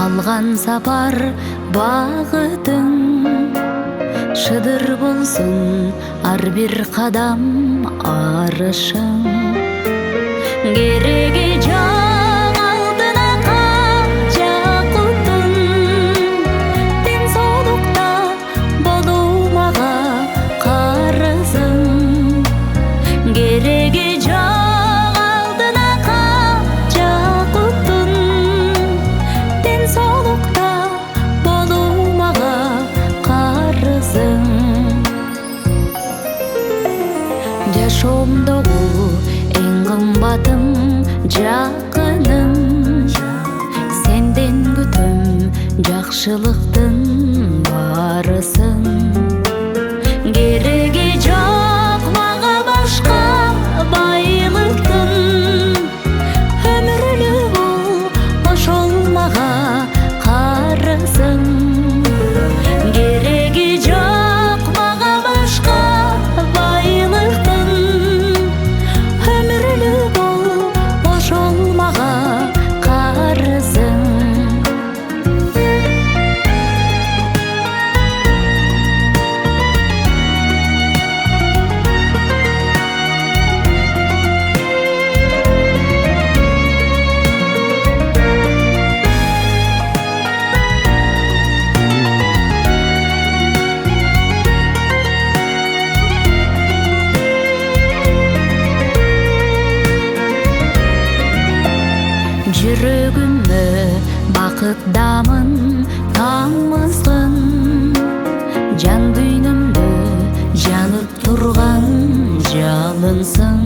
Алған сапар бағытың, шыдыр болсын ар бир қадам арышың. Кереги жок алдына канча куттың, ден соолукта болуу мага карызың. Кереги жок алдына канча куттың, ден соолукта болуу мага карызың. Жашоомдогу эң кымбатым жакыным, сенден күтөм жакшылыктын барысын. Кереги жок мага башка байлыктын, өмүрлүү бул ошол мага карызың. Кереги жок мага башка байлыктын, өмүрлүү бул ошол мага карызың. Жүрөгүмө бакыт дамын тамызгын, жан дүйнөмдө жанып турган жалынсың.